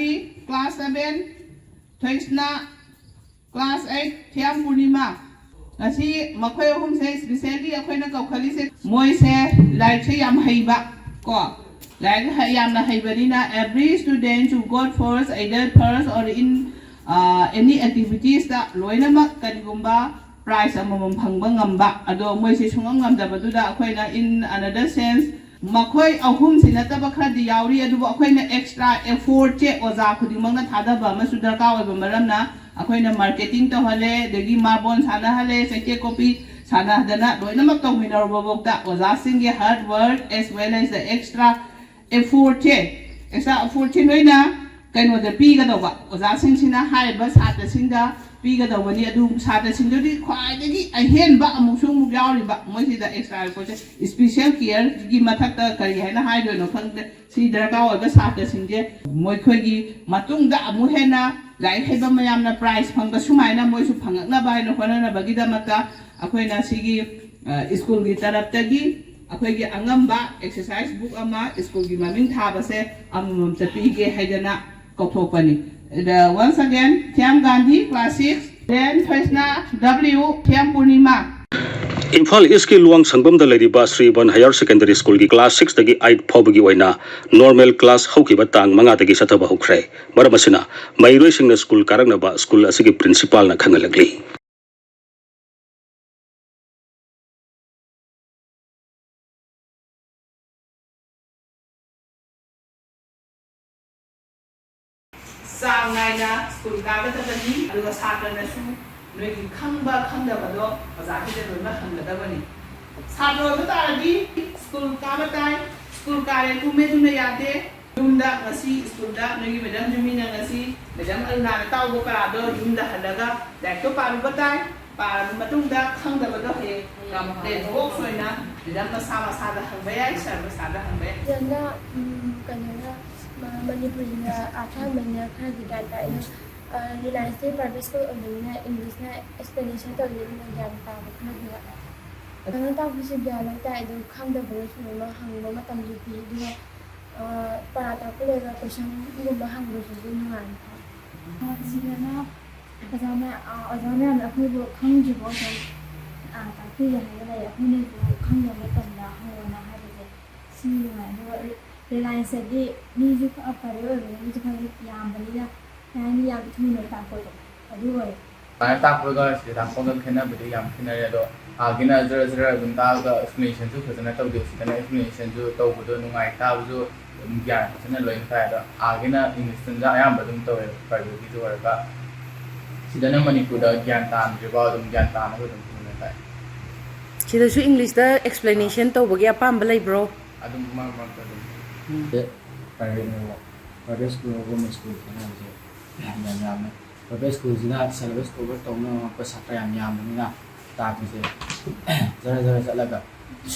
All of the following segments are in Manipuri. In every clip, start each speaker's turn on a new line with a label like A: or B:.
A: Gandhi, class 7, Thaisna, class 8, Thiam Purnima. Asi makoy ahum se especially akoy na kaukhali se moi se like se yam haiba ko like yam na haibarina every student who got first either first or in any activities da loina mak kanigumba prize amamam phangba ngamba ado moi se sungam ngamda baduda akoy na in another sense makoy ahum se nataba khadi yauri adu akoy na extra effort che oza khudimang na thadaba masudar ka oiba maramna akoy na marketing to hale degi marbon sana hale seke copy sana dana loina mak to minar babokta oza singe hard work as well as the extra effort che extra effort che loina kaino da pi ga dawa oza sing sina hai ba sa ta sinda pi ga dawa ni adu sa ta sindu di khwai degi a hen ba amu sung mu yauri ba moi si da extra effort special care gi mathak ta kari hai na hai do no khang si dar ka oi ba sa ta singe moi khoi gi matung da amu hena lai heba mayam na prize phangba sumai na moi su phangak na bai no khona na bagi da mata akhoi na sigi school gi tarap ta gi akhoi gi angamba exercise book ama school gi maming tha ba se amum ta pi ge haidana kothopani once again Thiam Gandhi class 6 then Thaisna W Thiam Purnima
B: Imphal East Luang Sangbam da Ladiba Sri Ban Higher Secondary School ki class 6 tagi 8 phobagi oina normal class hauki batang manga tagi sataba hukre maramasina mairoi singna school karangna ba school asigi principal na khangalagli
A: sangai na school ka ga tabani aduga satra na su noi ki khangba khangda bado aza ki de noi ma khangda da bani satra ba ta di school ka ba tai school ka re tu me yade yumda ngasi school da noi ki madam jumina ngasi madam alna na taw bo ka do yumda halaga dak to pa ba tai pa matung da khangda bado he kam de bo soina madam ma sa da hang ba yai sa da hang ba
C: janda kanana Manipuri na acha manya khadi data ina Reliance private school onina English na explanation to le na yan ta khadi ana ta bisi dialog ta idu khangda bro su ma hang ma tam ju pi du para ta ko le ga question bu ma hang ru su du ngan ta sina azana apni bu khang ji bo ta pi ya ne apni ne bu khang ya ma tam da ho na ha de si ma do Reliance di ni ju ka apare o ni ju ka yam bani na ni yam thu no ta ko to adu oi
D: ta ta ko ga si ta ko ga khena bidi yam khena ya do agina zara gun ta ga explanation ju khana ta de si ta explanation ju to bu do nungai ta bu ju gyan chana loin ta da agina english tan ja yam badum to pa bu ji ju ga si da na manipur da gyan ta ji ba dum gyan ta na ko dum na ta
E: si da su english da explanation to bu ga pam balai bro
D: adum ma ta
F: private school government school private school zina syllabus cover tongna pa satra yam na ta bi se zara chalaga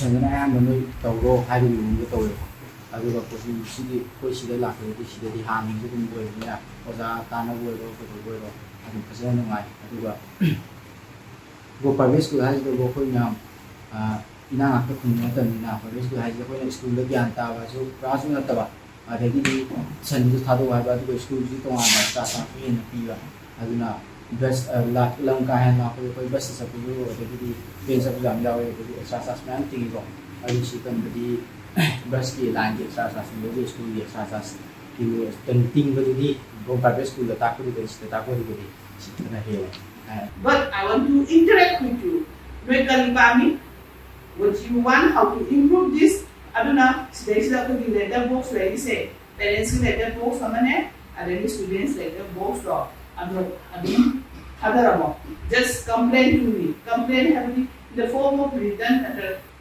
F: sangna ayam noi tawro haidu lu to adu ga ko si da la ko si da di ha mi ju kum do ni ya oza ta na go ro adu pasa na ngai adu ga go private school hai do go ko nyam ina ngak to kun ta ni na private school hai ko na school da gyan ta ba so class na ta ba adagi di san ju thadu wa ba to school ji to ana ta sa ni na pi ba aduna best lang ka han na ko best sa pi ro adagi di ben sa jam yaw e ko sa man ti go adi si kan di best ki line ki sa ni di school ki sa ki ten ting ba di go private school da ta ko di ta ko di si na he
A: but I want to interact with you with Kalipami. What you want, how to improve this? I don't know. Today is the letter box like you say. Parents letter box and then students letter box law. Just complain to me. Complain heavily in the form of written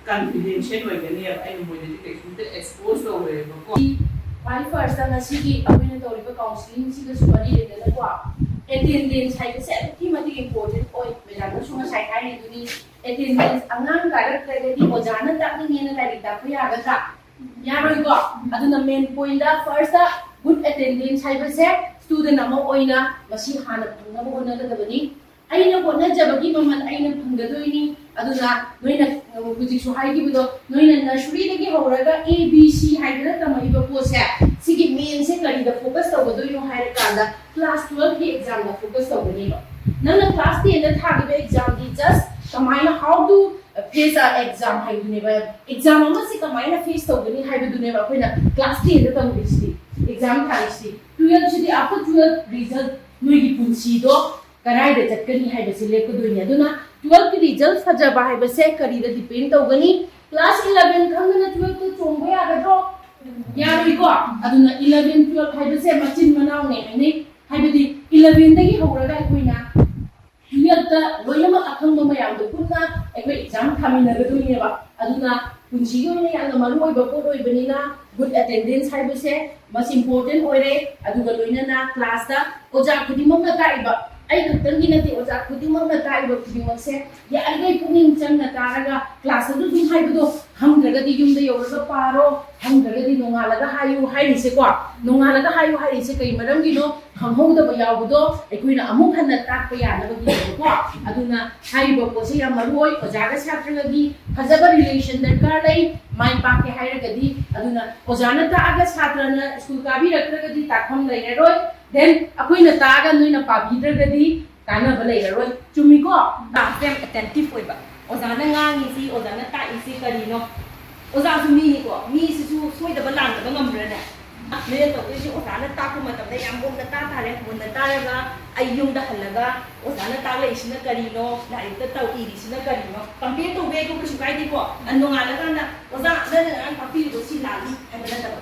A: confidential way. I am going to expose the way.
G: Why first and city I went to counseling to the study in the qua. Attendance hai set ki mati important oi mera sunga sai kai ni attendance angang garak kare di ojana tak ni ne lai da ku ya ga ya roi go aduna main point da first good attendance hai ba se student amo oina masi hana phangna bo na da bani aina bo na jabagi maman aina phangda doini aduna noina buji su hai ki bo noina nursery da ki horaga abc hai da tamai ba ko se सिगी मेन से करी द फोकस तौगदोइनो हाइर कांदा क्लास 12 की एग्जाम दा फोकस तौगनीबा नंना क्लास 10 दा थागिबे एग्जाम दी जस्ट कमाइना how to face a exam हाइबुनेबा एग्जाम अमा से कमाइना फेस तौगनी हाइबुनेबा अखोइना क्लास 10 दा तौगिसी एग्जाम थाइसी 12 सिदी आफ्टर 12 रिजल्ट नोइगी पुंसी दो कराइदा चटकनी हाइबसे लेकदोइने अदुना 12 की रिजल्ट फजबा हाइबसे करीदा डिपेंड तौगनी क्लास 11 खंगना 12 तो चोंबा यागदो यारिको अदुना 11 12 हाइबसे मचिन मनाव ने हाइने हाइबदी 11 दगी हौरगा अखोइना 12 ता लोइनमा अखंगबा मयामदो पुन्ना अखोइ एग्जाम थामिनगदोइनेबा अदुना पुंसीगी ओइना याना मरुओइबा पोट ओइबनिना गुड अटेंडेंस हाइबसे मस इंपोर्टेंट ओइरे अदुगा लोइनना क्लास दा ओजा खुदिमकना ताइबा आई खतंगी नते ओजा खुदिमकना ताइबा खुदिमकसे या अलगै पुनिंग चंगना तारगा क्लास अदु दुम हाइबदो हमद्रगदी युमदा यौरगा पारो हमद्रगदी नोंगालगा हायु हाइरिसे को नोंगालगा हायु हाइरिसे कै मरमगिनो खंगहौदबा यावबदो अखोइना अमुक हन्ना ताकपा यानबगी को अदुना हाइबा पोसे या मरुओइ ओजागा छात्रगदी फजबा रिलेशन दरकार लै माइ पाके हाइरगदी अदुना ओजाना तागा छात्रना स्कूल काबिरक्रगदी ताखम लैररोइ देन अखोइना तागा नोइना पाबिद्रगदी कानबा लैररोइ चुमिको तासेम अटेंटिव ओइबा ओजाना ngangi ओजाना ताइसी करिनो ओजासु मीनिको मीसिसु सोइदबा लांदबा ngambरने मेरे तौदिसि ओजाना ताकु मतमदा याम बोमना ता तारे मुन्ना तारगा अयुमदा हल्लगा ओजाना तागलेसिना करिनो लाइकता तौइरिसिना करिनो कंपेयर तौबे को कुछ काइदिको अनोंगालगाना ओजा नन पापीदो सि लाली हैबना तब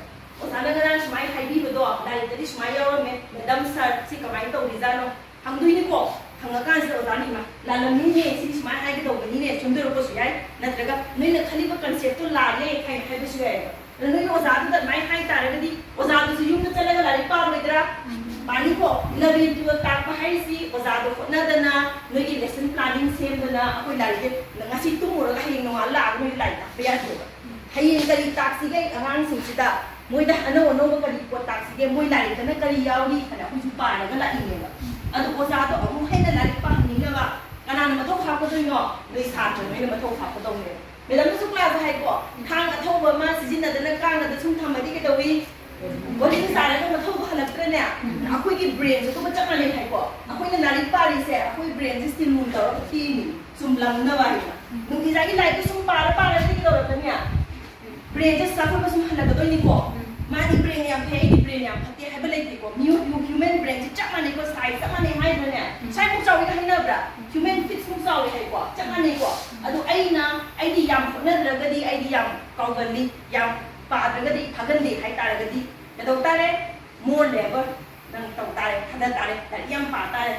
G: ओजाना गना स्माइ हाइबिबदो लाइकता स्माइ यावमे मैडम सर सि कमाइ तौरिजानो हमदुइनिको हंगाकांसे ओजानिमा लालमीने सि स्माइ हाइगदौबनिने चुमदरोबसु याय नत्रगा नोइना खलिबा कन्सेप्ट तो लाले हाइबसु याय नोइ ओजादुदा माइ हाइ तारगदी ओजादुसु युमदा चलगा लाइक पारोइदरा पानीको 11 12 ताकपा हाइसी ओजादो खोनदना नोइगी लेसन प्लानिंग सेमदना अखोइ like ngasi tumuroga hayeng nongal la noi lai ta ya do hayeng kari taxi gai angang singsida moida ano ono kari ko taxi ge moi lai ta na kari yauri kana ku pa na la inga adu ozado amu haina lai pa ninga ba kana na mathau kha ko do no nei sa to nei na mathau kha ko do ne medam su class hai ko khang a thau ba ma sijina da na kang na da sum thamadi ke dawi boarding sa na ma thau ba halak tra ne akoi ki brain so ba chakna le hai ko akoi na nari pari se akoi brain ji still mun da ti ni sum lang na ba ina nung izagi lai ko sum para ti do ra nya brain ji sa ko ba sum halak do ni ko ma ni brain yam phe ni brain yam phati hai ba lai ti ko human brain ji chakna ne ko size chakna ne hai ba ne sai ko chawi ka hina bra human fit sum chawi hai ko chakna ne ko adu aina ai di yam na dra ga di ai di yam kau ga ni yam pa dra ga di phagan di hai ta ga di ya do ta le more level nang tau ta le hada ta le da yam pa ta le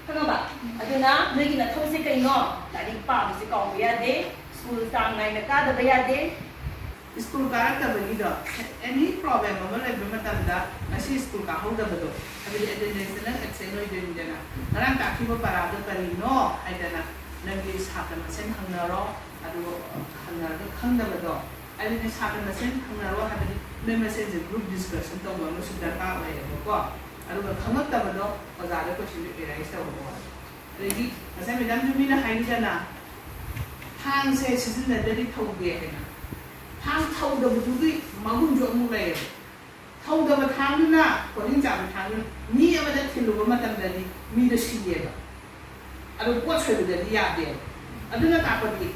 G: khang ba aduna noi gi na thau se kai no da di pa se kau ya de school sang nai na ka da ba ya de
A: school karaktabani do any problem ama lai matamda asi school ka hauda bado abi attendance na exeno idin dana narang ka kibo parado parino aidana nangi sakam sen hangnaro adu hangnaro khangda bado ali ne sakam sen hangnaro habi me message group discussion to ma su data lai ko adu khangta bado ozada ko shi be rai sa ho regi asa medam jumi na hain dana hang se sizin da dari thauge na thang thâu đầu một thứ máu hung ruộng một lề thâu đầu một tháng nữa có những giảm một tháng nữa mi mà đã thì lúc mà tầm đấy mi đã xì vậy đó anh có chơi được đi à vậy anh nó cả cái gì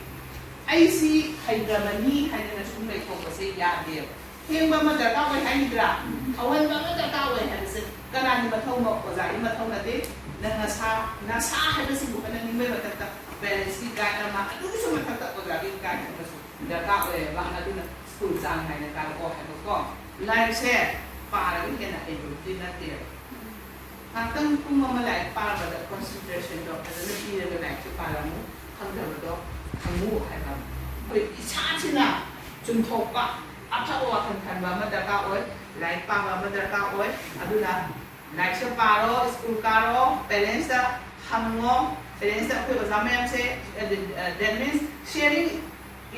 A: ai xí hay là mi hay là chúng mình không có xí à vậy nhưng mà đã tao với anh ra ông anh mà đã tao với anh sẽ cái này mà thâu một có giải mà thâu là thế là xa hay là xí một cái này mới mà tập về xí cái mà đúng số mà tập có giải cái mà da ka we ba na din school sang hai na ka ko ha ko live share pa la ke na e din na te ha tang kum ma lai pa ba da concentration do da na pi da na ke pa la mu khang da do khang mu hai ba oi cha chi na chum thok ba a tha wa kan ba ma da ka oi lai pa ba ma da ka oi adu la live share pa ro school ka ro parents da ham ngo parents da ko za me am se that means sharing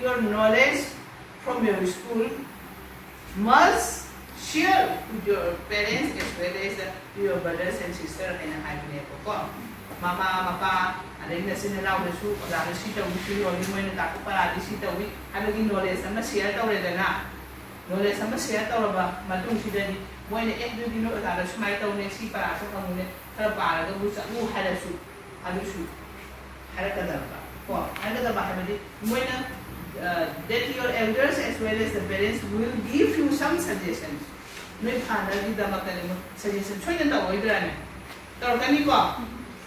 A: your knowledge from your school must share with your parents as well as your brothers and sisters and hai ne ko mama papa ada na sinalau da su da si ta wi yo ni mo na ta ko para di si ta wi ada gi knowledge na share ta re da na knowledge sama share tawraba matung sidani moina edugi no ta da sumai tawne si para so kamune kara para ga bu sabu halasu alusu halaka da ba ko halaka da ba habadi moina that your elders as well as the parents will give you some suggestions noi phana di da makani suggestion choina ta oidrane tawkani ko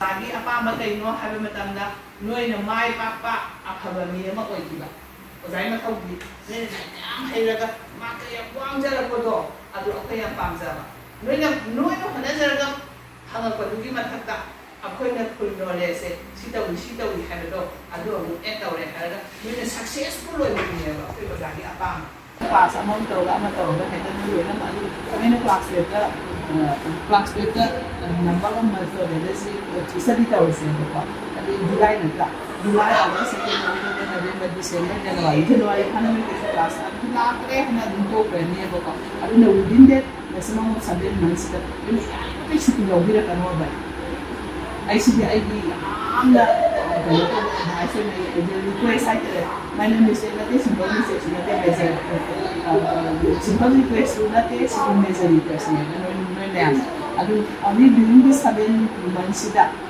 A: tagi apa ma kai no habe matamda noina mai papa aphaba mi ma oidiba ozai ma thaubi ne na hairaga ma ka ya wangja ko do adu akai ya pamja ba noina hana jaraga hanga ko dugi ma thakta akhoi na full knowledge se sitawi habe do adu amu etawre haraga noina successful oi ni ba ko ozai apa class among to la ma to ga heta ni na ma adu kami class letter number of months of the study tawse ko July na July August September November December January class na kaya na dun to ni ko adu na within that maximum of 7 months ka ay sige daw bira ka no ba ay sige ay di amna I said the request I my name is simple message simple request simple message request only during this 7 months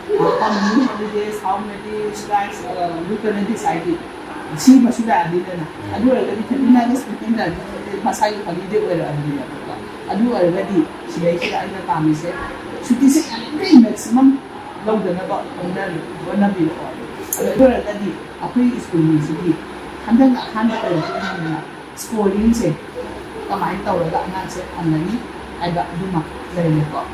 A: how many holidays, how many strikes, we can decide it. See, but should I do that? I do already terminal speaking that Pasai holiday where I do already. She is in the family. Should this maximum low than about one bill? I do already a pre school music. And then 100 schooling say, come I told her that answer and then I got Duma very good.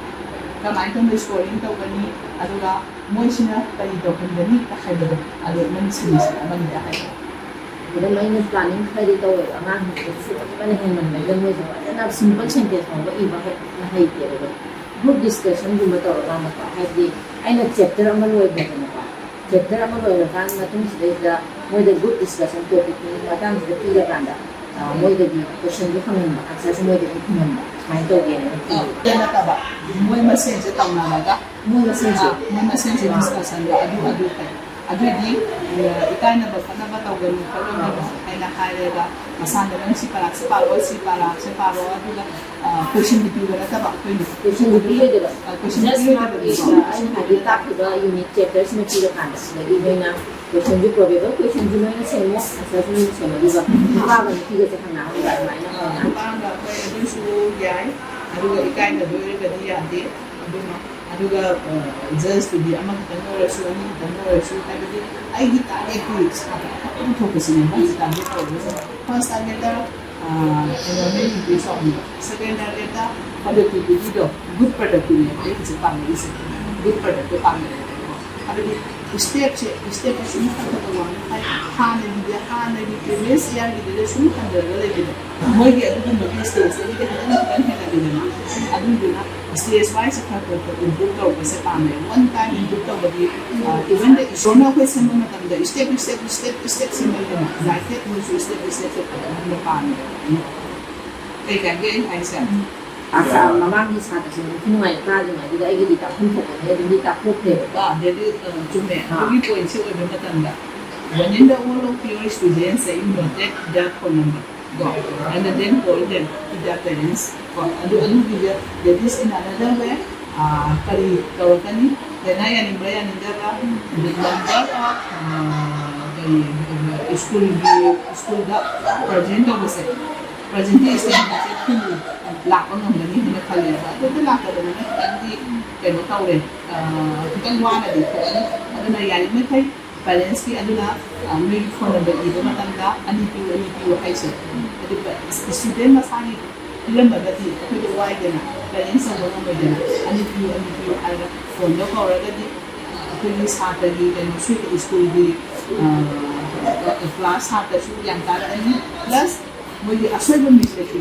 A: Kamay itong scoring ito gani aduga mo sina kay ito kandani kakaiba adu man sinis man dakay
H: idan may planning kay dito ang su panahin man lang mo sa na simple sentence mo iba na hay pero group discussion guma to ra ma pa hay ay na chapter ang malway ba na chapter ang malway kan na tum sida mo the group discussion topic ni matang sa pila kanda mo the question ko kami access mo the opinion mai to ge
A: na ta ba mo message ta na ga mo message discussion ga adu kay di ikan na ba kana ba taw gani ko na ay na kaya ga masanda lang si para adu ga question dito ga ta ba
H: question dito ga just na ay hadi ta ko da unit chapters में चीज खाना लगी है ना question जो probable question जो मैंने से mo assessment से लगी ba ba ga की ga खाना हो ga mai na
A: ba ga ko din su yai adu ga ikan na do ga di ya de adu ga just to be among the knowledge tabidi ai di ta e quiz ko focus ni ba ta ni ko first target enrollment increase of second target productivity do good productivity is good productivity adu step sum ka to wa hana di previous year di sum kan da le di mo gi adu no stage ni da kan hena di na adu dina stage wise ka to improve to se pa me one time improve to body even the isona ko se mo tam da step sim da like it mo step no pa me kai ka ge ai sa
H: asa mama di sa ta sin ni mai ka di mai di ai di ta phun phok ne di ta phok ne
A: ba de jume agi point se o be tam da when the all of your students say you know that phone number go and then call them to their parents go adu dia that is in another way kari tawakani then I am Brian in the number of school da present of the presentation to lạc con hồng ni na khale ba to la ka na kan di ke no taw re kan wa na di ko ano na yali me thai parents ki aduna me phone number i ma tam da ani pi hai se adi student ma sani ilam ba di ko do wa de na parents sa no me de ani pi ai da phone do ko ra di ko ni sa ta di ke no su school di class ha ta su yang ta ani plus mo di asal mo mi se ki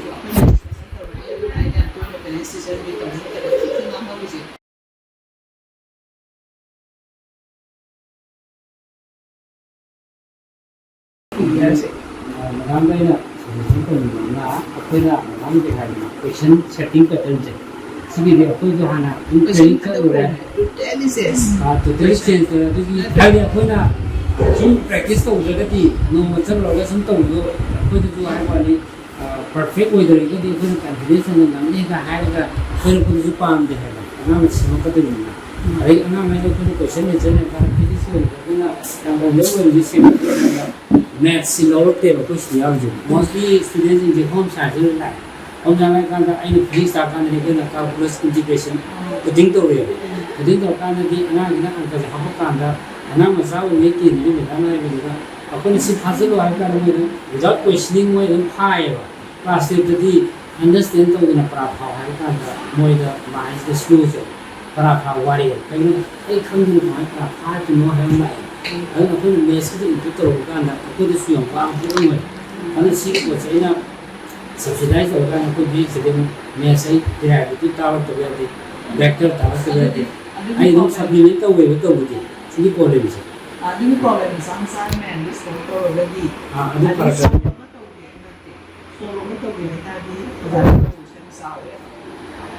I: Madam na madam de hai question setting pattern je sigi de apoi jo hana training ka ura to training change to di dai apoi na sum practice to ura ti no macam lo ga sum to jo apoi jo hai ba ni perfect ꯑꯣꯏꯗꯔꯒꯗꯤ ꯑꯩꯈꯣꯏꯅ confidence ꯑꯣꯏꯅ ꯉꯝꯅꯤꯒ ꯍꯥꯏꯔꯒ ꯑꯩꯈꯣꯏꯅꯁꯨ ꯄꯥꯝꯗꯦ ꯍꯥꯏꯕ ꯑꯉꯥꯡꯅ ꯁꯦꯝꯃꯛꯀꯗꯣꯏꯅꯤꯅ ꯑꯗꯩ ꯑꯉꯥꯡ ꯍꯥꯏꯅ ꯑꯩꯈꯣꯏꯅ question answer confidence ꯑꯣꯏꯔꯒ ꯌꯥꯝ ꯂꯦꯕꯦꯜ ꯑꯣꯏꯔꯗꯤ ꯁꯦꯝꯃꯛꯄꯗ mathsꯤ ꯂꯧꯔꯛꯇꯦꯕ ꯑꯩꯈꯣꯏ ꯁꯤꯗ ꯌꯥꯎꯔꯤꯁꯦ ꯃꯣꯁꯂꯤ ꯁ꯭ꯇꯨꯗꯦꯟꯁꯤꯡꯁꯦ ꯍꯣꯝ ꯁꯥꯏꯟꯁꯇ ꯂꯥꯛꯑꯦ ꯍꯣꯝ ꯁꯥꯏꯟꯁ ꯍꯥꯏꯔꯀꯥꯟꯗ ꯑꯩꯅ ꯐꯤꯖꯤꯛꯁ ꯇꯥꯛꯀꯥꯟꯗꯗꯤ ꯑꯩꯈꯣꯏꯅ calculus integration ꯀꯣꯗꯤꯡ ꯇꯧꯔꯦꯕ ꯀꯣꯗꯤꯡ ꯇꯧꯔꯀꯥꯟꯗꯗꯤ ꯑꯉꯥꯡꯁꯤꯅ ꯑꯪꯀꯁꯦ ꯍꯥꯞꯄꯀꯥꯟꯗ ꯑꯉꯥꯡ ꯃꯆꯥ ꯑꯣꯏꯔꯤꯉꯩ ꯇꯦꯟꯗꯒꯤ ꯃꯦꯗꯥꯝꯅ ꯍꯥꯏꯕꯗꯨꯗ ꯑꯩꯈꯣꯏꯅ ꯁꯤ ꯐꯥꯖꯤꯜꯂꯨ ꯍꯥꯏꯕ ꯀꯥꯟꯗ ꯃꯣꯏꯅ ꯋꯤꯗꯥꯎꯠ ꯀꯣꯏꯁꯅꯤꯡ ꯃꯣꯏ ꯑꯗꯨꯝ ꯐꯥꯏꯌꯦꯕ ꯀ꯭ꯂꯥꯁ 12ꯗꯗꯤ ꯑꯟꯗꯔꯁꯇꯦꯟ ꯇꯧꯗꯅ ꯄꯔꯥ ꯐꯥꯎ ꯍꯥꯏꯕ ꯀꯥꯟꯗ ꯃꯣꯏꯗ ꯃꯥꯏꯟꯁꯤꯗ ꯁ꯭ꯂꯣꯁꯦ ꯄꯔꯥ ꯐꯥꯎ ꯋꯥꯔꯦ ꯀꯩꯒꯤꯅꯣ ꯑꯩ ꯈꯪꯗꯅ ꯀꯃꯥꯏꯅ ꯄꯔꯥ ꯐꯥꯗꯣꯏꯅꯣ ꯍꯥꯏꯕ ꯂꯥꯛꯑꯦ ꯑꯗꯨꯅ ꯑꯩꯈꯣꯏꯅ ꯃꯦꯠꯁꯀꯤꯗ ꯏꯝꯄ꯭ꯔꯨꯞ ꯇꯧꯔꯛꯄ ꯀꯥꯟꯗ ꯑꯩꯈꯣꯏꯗꯁꯨ ꯌꯥꯝ ꯋꯥꯕ ꯄꯣꯛꯑꯝꯃꯣꯏ ꯑꯗꯨꯅ ꯁꯤꯒꯤ ꯄꯣꯠꯁꯦ ꯑꯩꯅ ꯁꯕꯁꯤꯗꯥꯏꯁ ꯇꯧꯔꯀꯥꯟꯗ ꯑꯩꯈꯣꯏ ꯕꯤꯁꯤꯗꯤ ꯑꯃꯨꯛ ꯃꯦꯠꯁ ꯑꯩ ꯗꯤꯔꯥꯏꯚꯦꯇꯤꯚ ꯇꯥꯛꯂꯛꯇꯕ ꯌꯥꯗꯦ ꯚꯦꯛꯇꯔ ꯇꯥꯛꯂꯛꯇꯕ ꯌꯥꯗꯦ ꯑꯩ ꯑꯗꯨꯝ ꯁꯞꯂꯤꯃꯦꯟ ꯇꯧꯋꯦꯕ ꯇꯧꯕꯗꯤ ꯁꯤꯒꯤ ꯄ꯭ꯔꯣꯕ꯭ꯂꯦꯝꯁꯦ
A: ꯑꯗꯨꯒꯤ ꯄ꯭ꯔꯣꯕ꯭ꯂꯦꯝ ꯃꯆꯥ ꯃꯆꯥ ꯃꯌꯥꯝꯗꯣ ꯁꯣꯜቭ ꯇꯧꯔꯒꯗꯤ
I: ꯑꯗꯨ ꯐꯔꯛꯀꯅꯤ
A: ꯁꯣꯜቭ ꯑꯃ ꯇꯧꯒꯦ ꯍꯥꯏꯇꯥꯔꯗꯤ ꯑꯣꯖꯥꯒꯤ ꯔꯣꯜꯁ ꯌꯥꯝ ꯆꯥꯎꯋꯦ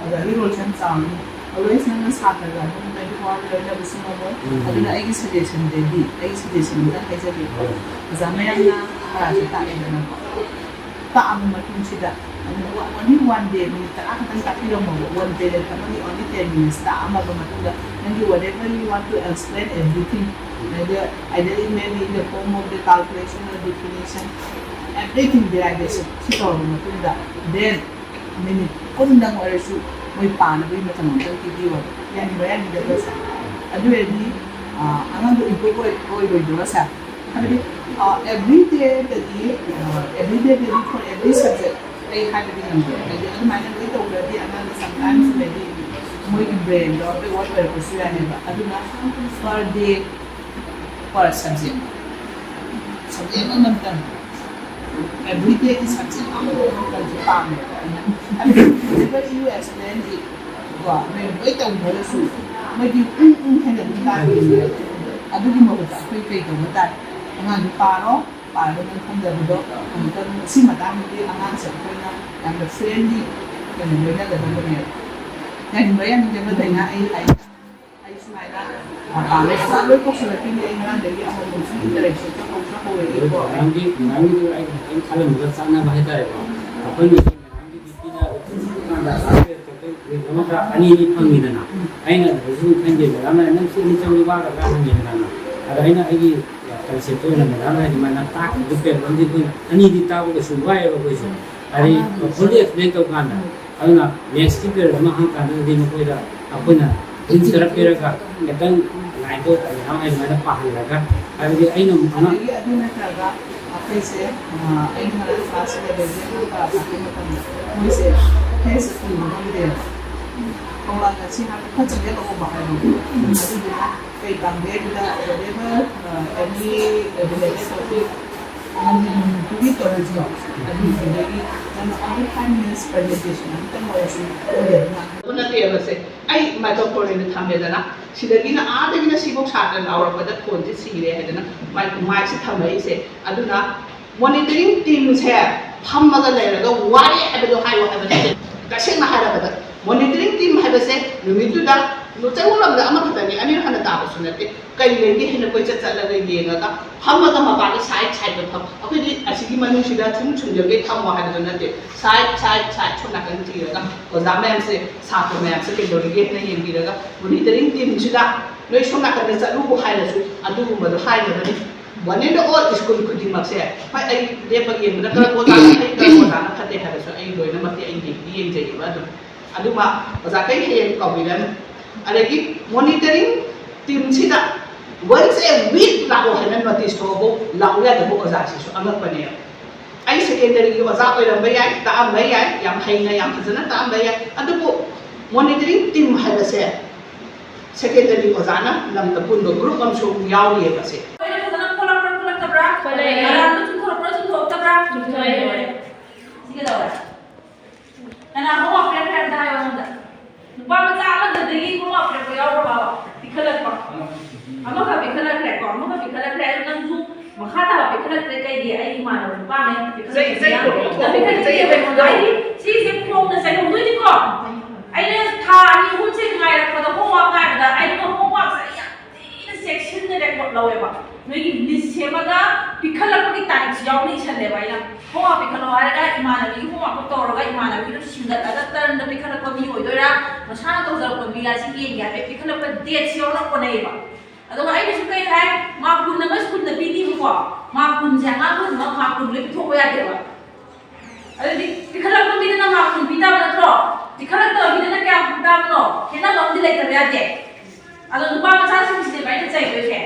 A: ꯑꯣꯖꯥꯒꯤ ꯔꯣꯜꯁ ꯌꯥꯝ ꯆꯥꯎꯅꯤ ꯑꯣꯜꯋꯦꯁ ꯅꯪꯅ ꯁꯥꯇ꯭ꯔꯒ ꯑꯗꯨꯝ 24 ꯂꯣꯏꯅꯕꯁꯨ ꯉꯝꯃꯣꯏ ꯑꯗꯨꯅ ꯑꯩꯒꯤ ꯁꯖꯦꯁꯟꯗꯗꯤ ꯑꯩꯒꯤ ꯁꯖꯦꯁꯟꯗ ꯍꯥꯏꯖꯒꯦꯀꯣ ꯑꯣꯖꯥ ꯃꯌꯥꯝꯅ ꯄꯔꯥꯁꯦ ꯇꯥꯛꯑꯦꯗꯅꯀꯣ ꯇꯥꯛꯑꯕ ꯃꯇꯨꯡꯁꯤꯗ only one day minute tara khatan takiramo one day le thamani only 10 minutes ta amaga matunda nangi whatever you want to explain everything either it may be in the form of the calculation or definition everything derivation si to matunda then minute kundang orasu moi pana bi matam tang ki diwa yani bayani da sa adu edi anang do improve oi do sa habidi every day for every subject I had to be number. I didn't mind a little already, and sometimes maybe more brain or what we're pursuing. I do not per day for a subject. Subject on them. Every day is subject on the family. Whenever you explain it, maybe wait on the soup. Maybe you can do that. I do more with that, quick over that. And I'm the paro. Parang kumdado kung si madami din ang answer ko na ang friendly ganun mo na ganun mo yan. Yan ba yan hindi ba tayo na ay smile na pare sa lo ko sa pili ay nga dali ako mo sa direction sa kung sa ko eh ko
I: nanggi ay alam mo sana bahita eh ako ni nanggi pina ani ni pangina na ay na resu kanje ba na nang sini chang ba ka hangin na ada ina ay concept na madami di mana tak depend on di ani di tawo ko suway ba ko so ari fully explain to kana aduna next year ma hang kana di mo ko da ako na inserap pera ka katang nai to ang ay mana pahalaga ari ay no ana
A: aduna talaga kasi ay na class na din ka akin mo kan mo se kasi kung mo din kung lang kasi ha ka sige ko ba kayo adi na kay pangge da whatever any related topic dito na siya adi lagi na ang 5 minutes presentation ang tamo si una tiya kasi ay mato ko rin thambe dana sidagi na adagi na sibok sa kan awra pada phone ji sire hedana mai si thamai se aduna monitoring team se phammaga leiraga wari habado hayo habado kasi na harabada monitoring team habase numitu da no chawlam da ama khatani ani hana ta ko sunate kai legi hena koi cha chala ga yenga ka phamma ga mapa ga side da pham akoi di asigi manu sida thum chunja ge thamwa ha da nate side chuna kan ti ga ko da mem se sa ko mem se ke dori ge na yengi ga monitoring team sida noi sona ka da chalu ko haila su adu ma do haila da ni one and all school kuding mak se pai ai de pa yeng da ka ko ta ai ka ko da na khate ha da so ai loi na ma ti ai ni yeng je ba do adu ma za kai he ko bi dan adagi monitoring team sida once a week la ko hanan notice ko bo la uya da bo za si so angak pa ne ai secondary ko za ko ram ba ya ta am ba ya yam haina yam khazana ta am ba ya adu bo monitoring team ha da se secondary ko za na lam da pun do group am so yaw ye ba se
G: Nupa maca ama dadagi ko ma pre ko yaw ba bikhalat pa ama ka bikhalat re ko ama ka bikhalat re nang ju makhata ba bikhalat re kai di ai ma no nupa ne bikhalat ko da bikhalat ke be mo dai si se ko na sai ko du ko ai ne tha ni hu che ngai ra ko da ho wa ngai da ai ko ho wa sai ya ina section ne record lawe ba noi ki list chema da ꯄꯤꯈꯠꯂꯛꯄꯒꯤ ꯇꯥꯔꯤꯛꯁꯨ ꯌꯥꯎꯅ ꯏꯁꯜꯂꯦꯕ ꯑꯩꯅ ꯍꯣꯝꯋꯥꯔꯛ ꯄꯤꯈꯠꯂꯣ ꯍꯥꯏꯔꯒ ꯏꯃꯥꯟꯅꯕꯤꯒꯤ ꯍꯣꯝꯋꯥꯔꯛꯇꯣ ꯇꯧꯔꯒ ꯏꯃꯥꯟꯅꯕꯤꯗꯣ ꯁꯤꯡꯒꯠꯂꯒ ꯇꯔꯟꯗ ꯄꯤꯈꯠꯂꯛꯄ ꯃꯤ ꯑꯣꯏꯗꯣꯏꯔꯥ ꯃꯁꯥꯅ ꯇꯧꯖꯔꯛꯄ ꯃꯤꯔꯥ ꯁꯤ ꯌꯦꯡꯒꯦ ꯍꯥꯏꯐꯦꯠ ꯄꯤꯈꯠꯂꯛꯄ ꯗꯦꯠꯁꯤ ꯌꯥꯎꯅ ꯀꯣꯟꯅꯩꯌꯦꯕ ꯑꯗꯨꯒ ꯑꯩꯅꯁꯨ ꯀꯩ ꯍꯥꯏ ꯃꯥꯔꯛ 10 ꯑꯃ ꯁ꯭ꯀꯨꯜꯗ ꯄꯤꯅꯤꯕꯀꯣ ꯃꯥꯔꯛ 10ꯁꯦ ꯑꯉꯥꯡ ꯈꯨꯗꯤꯡꯃꯛ ꯃꯥꯔꯛ 10 ꯂꯣꯏ ꯄꯤꯊꯣꯛꯄ ꯌꯥꯗꯦꯕ ꯑꯗꯨꯗꯤ ꯄꯤꯈꯠꯂꯛꯄ ꯃꯤꯗꯨꯅ ꯃꯥꯔꯛ 10 ꯄꯤꯗꯕ ꯅꯠꯇ꯭ꯔꯣ ꯄꯤꯈꯠꯂꯛꯇꯕ ꯃꯤꯗꯨꯅ ꯀꯌꯥꯝ ꯄꯤꯗꯕꯅꯣ ꯈꯦꯠꯅꯕ ꯑꯃꯗꯤ ꯂꯩꯇꯕ ꯌꯥꯗꯦ ꯑꯗꯣ ꯅꯨꯄꯥ ꯃꯆꯥꯁꯤꯡꯁꯤꯅꯦꯕ ꯑꯩꯅ ꯆꯩꯗꯣꯏꯁꯦ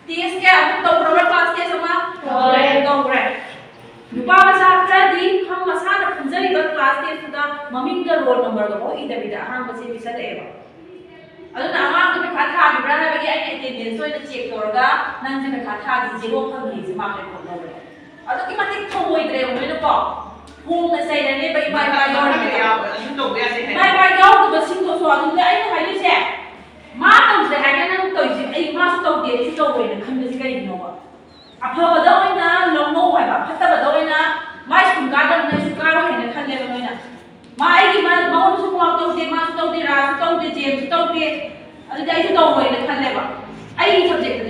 G: ꯇꯦꯁ ꯀꯌꯥꯃꯨꯛ ꯇꯧꯈ꯭ꯔꯕ ꯀ꯭ꯂꯥꯁ ꯇꯦꯁ ꯑꯃ ꯇꯧꯈ꯭ꯔꯦ ꯅꯨꯄꯥ ꯃꯆꯥ ꯈꯔꯗꯤ ꯃꯁꯥꯅ ꯈꯟꯖꯔꯤꯕ ꯀ꯭ꯂꯥꯁ ꯇꯦꯁꯇꯨꯗ ꯃꯃꯤꯡꯒ ꯔꯣꯜ ꯅꯝꯕꯔꯒꯐꯥꯎ ꯏꯗꯕꯤꯗ ꯑꯍꯥꯟꯕꯁꯦ ꯄꯤꯁꯜꯂꯛꯑꯦꯕ ꯑꯗꯨꯅ ꯑꯉꯥꯡꯗꯣ ꯄꯩꯈꯥ ꯊꯥꯈꯤꯕ꯭ꯔꯥ ꯍꯥꯏꯕꯒꯤ ꯑꯩꯅ ꯑꯦꯇꯦꯟꯗꯦꯟꯁ ꯑꯣꯏꯅ ꯆꯦꯛ ꯇꯧꯔꯒ ꯅꯪꯁꯦ ꯄꯩꯈꯥ ꯊꯥꯈꯤ ꯖꯦꯔꯣ ꯐꯪꯉꯤꯁꯦ ꯃꯥꯔꯛ ꯔꯦꯀꯣꯔꯠ ꯂꯧꯔꯦ ꯑꯗꯨꯛꯀꯤ ꯃꯇꯤꯛ ꯊꯧꯑꯣꯏꯗ꯭ꯔꯦꯕ ꯅꯣꯏꯅꯀꯣ ꯍꯣꯡꯅ ꯆꯩꯔꯅꯦꯕ ꯏꯃꯥ ꯏꯄꯥ ꯌꯥꯎꯗꯕꯁꯤꯡꯗꯨꯁꯨ ꯑꯗꯨꯗ ꯑꯩꯅ ꯍꯥꯏꯗꯣꯏꯁꯦ ꯃꯥ ꯇꯧꯗ꯭ꯔꯦ ꯍꯥꯏꯒ ꯅꯪ ꯇꯧꯔꯤꯁꯦ ꯑꯩ ꯃꯥꯁꯨ ꯇꯧꯗꯦ ꯑꯩꯁꯨ ꯇꯧꯔꯦꯅ ꯈꯟꯕꯁꯤ ꯀꯩꯒꯤꯅꯣꯕ ꯑꯐꯕꯗ ꯑꯣꯏꯅ ꯂꯧꯅꯧ ꯍꯥꯏꯕ ꯐꯠꯇꯕꯗ ꯑꯣꯏꯅ ꯃꯥ ꯁ꯭ꯀꯨꯜ ꯀꯥꯗꯕꯅꯤꯅ ꯑꯩꯁꯨ ꯀꯥꯔꯣꯏꯅ ꯈꯜꯂꯦꯕ ꯅꯣꯏꯅ ꯃꯥ ꯑꯩꯒꯤ ꯃꯉꯣꯟꯗꯁꯨ ꯍꯣꯝꯋꯥꯔꯛ ꯇꯧꯗꯦ ꯃꯥꯁꯨ ꯇꯧꯗꯦ ꯔꯥꯁꯨ ꯇꯧꯗꯦ ꯖꯦꯝꯁꯨ ꯇꯧꯗꯦ ꯑꯗꯨꯗꯤ ꯑꯩꯁꯨ ꯇꯧꯔꯣꯏꯅ ꯈꯜꯂꯦꯕ ꯑꯩꯒꯤ ꯁꯕꯖꯦꯛꯇꯗꯤ